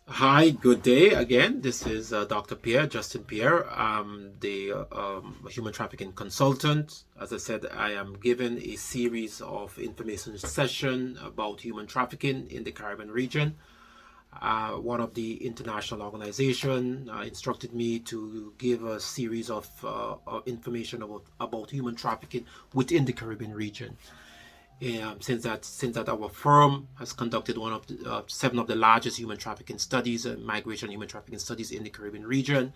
Hi, good day again. This is Dr. Pierre, Justine Pierre. I'm the human trafficking consultant. As I said, I am given a series of information session about human trafficking in the Caribbean region. One of the international organization instructed me to give a series of information about human trafficking within the Caribbean region. Since that our firm has conducted one of the seven of the largest human trafficking studies, migration human trafficking studies in the Caribbean region.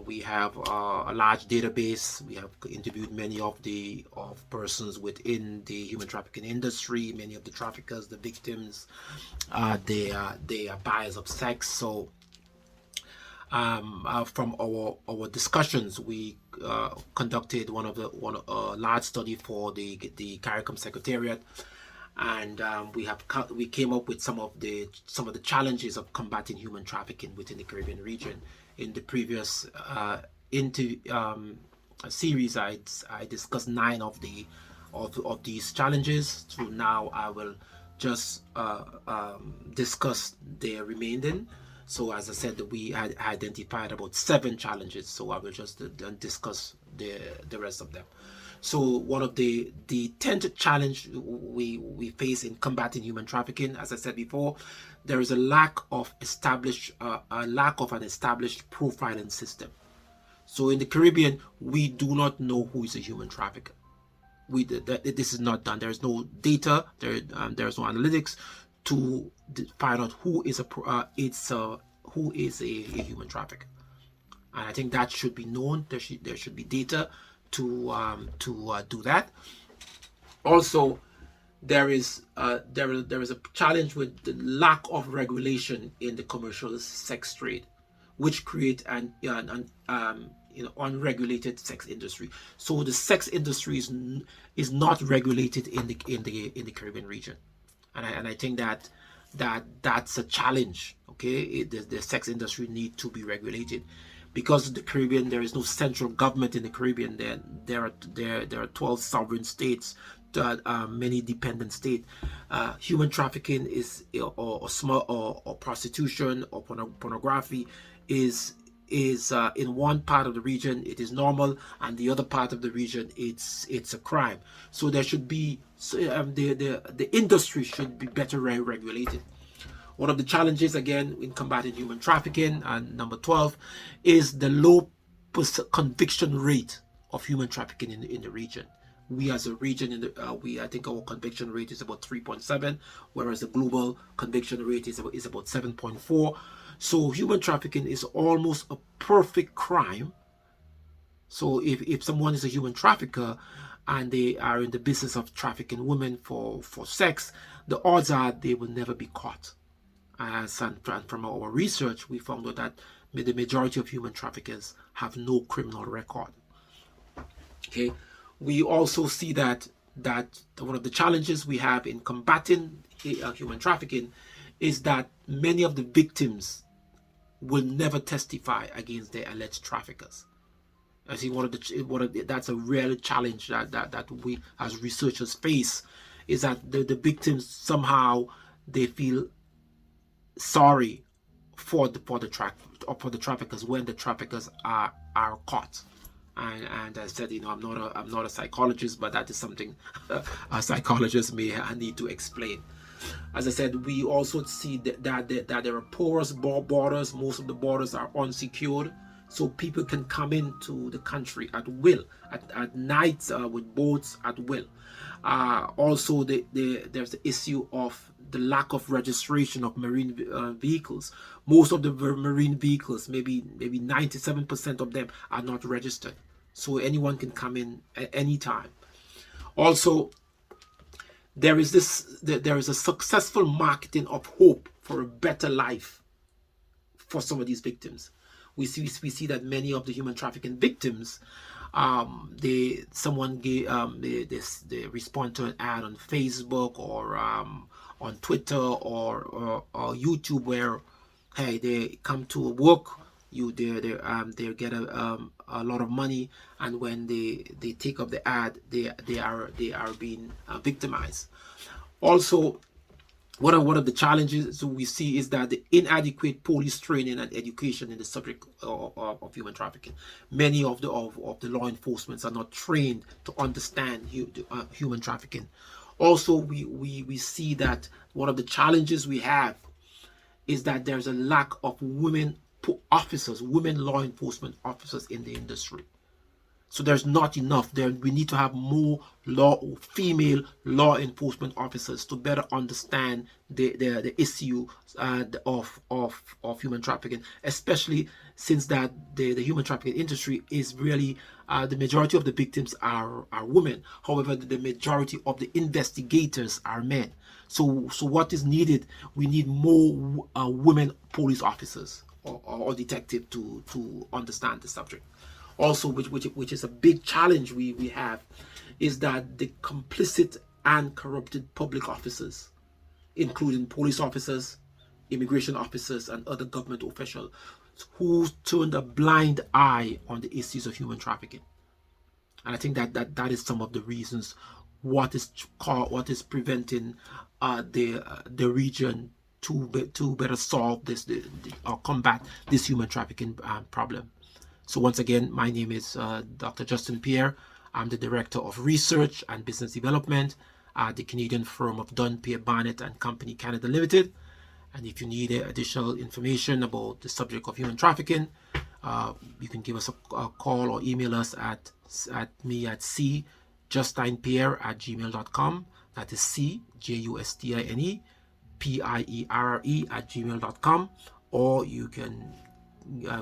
We have a large database. We have interviewed many of persons within the human trafficking industry, many of the traffickers, the victims, they are buyers of sex. So from our discussions, we conducted one large study for the CARICOM Secretariat, and we came up with some of the challenges of combating human trafficking within the Caribbean region. In the previous into series, I discussed nine of these challenges. So now I will just discuss the remaining. So as I said, we had identified about seven challenges. So I will just discuss the rest of them. So one of the 10th challenge we face in combating human trafficking, as I said before, there is a lack of an established profiling system. So in the Caribbean, we do not know who is a human trafficker. This is not done. There is no data. There's no analytics to find out who is a human trafficker. And I think that should be known. There should be data to do that. Also, there is a challenge with the lack of regulation in the commercial sex trade, which create an unregulated sex industry. So the sex industry is not regulated in the Caribbean region, and I think that's a challenge. Okay, the sex industry need to be regulated. Because of the Caribbean, there is no central government in the Caribbean. There are 12 sovereign states, many dependent states. Human trafficking or small or prostitution or pornography is in one part of the region it is normal, and the other part of the region it's a crime. So there should be the industry should be better regulated. One of the challenges, again, in combating human trafficking, and number 12, is the low conviction rate of human trafficking in the region. We as a region, I think our conviction rate is about 3.7, whereas the global conviction rate is about 7.4. So human trafficking is almost a perfect crime. So if someone is a human trafficker and they are in the business of trafficking women for sex, the odds are they will never be caught. And from our research, we found out that the majority of human traffickers have no criminal record. Okay, we also see that one of the challenges we have in combating human trafficking is that many of the victims will never testify against their alleged traffickers. I think that's a real challenge that we as researchers face, is that the victims somehow they feel sorry for the traffickers when the traffickers are caught. And I said, I'm not a psychologist, but that is something a psychologist may need to explain. As I said, we also see that there are porous borders. Most of the borders are unsecured, so people can come into the country at will, at night, with boats at will. Also, there's the issue of the lack of registration of marine vehicles. Most of the marine vehicles, maybe 97% of them, are not registered, so anyone can come in at any time. Also, there is a successful marketing of hope for a better life for some of these victims. We see that many of the human trafficking victims, they respond to an ad on Facebook or on Twitter or YouTube, where, hey, they come to work, they get a lot of money, and when they take up the ad, they are being victimized. Also, One of the challenges we see is that the inadequate police training and education in the subject of human trafficking. Many of the law enforcement are not trained to understand human trafficking. Also, we see that one of the challenges we have is that there's a lack of women officers, women law enforcement officers in the industry. So there's not enough there. We need to have more female law enforcement officers to better understand the issue of human trafficking, especially since that the human trafficking industry is really the majority of the victims are women. However, the majority of the investigators are men. So what is needed? We need more women police officers or detective to understand the subject. Also, which is a big challenge we have, is that the complicit and corrupted public officers, including police officers, immigration officers, and other government officials, who turned a blind eye on the issues of human trafficking. And I think that is some of the reasons what is preventing the region to better solve this or combat this human trafficking problem. So once again, my name is Dr. Justine Pierre. I'm the Director of Research and Business Development at the Canadian firm of Dunn, Pierre, Barnett and Company Canada Limited. And if you need additional information about the subject of human trafficking, you can give us a call or email us at justinepierre@gmail.com. That is CJUSTINEPIERRE@gmail.com. Or you can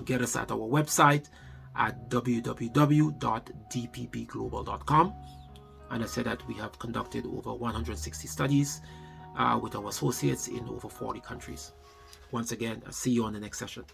get us at our website at www.dppglobal.com. And I said that we have conducted over 160 studies with our associates in over 40 countries. Once again, I'll see you on the next session.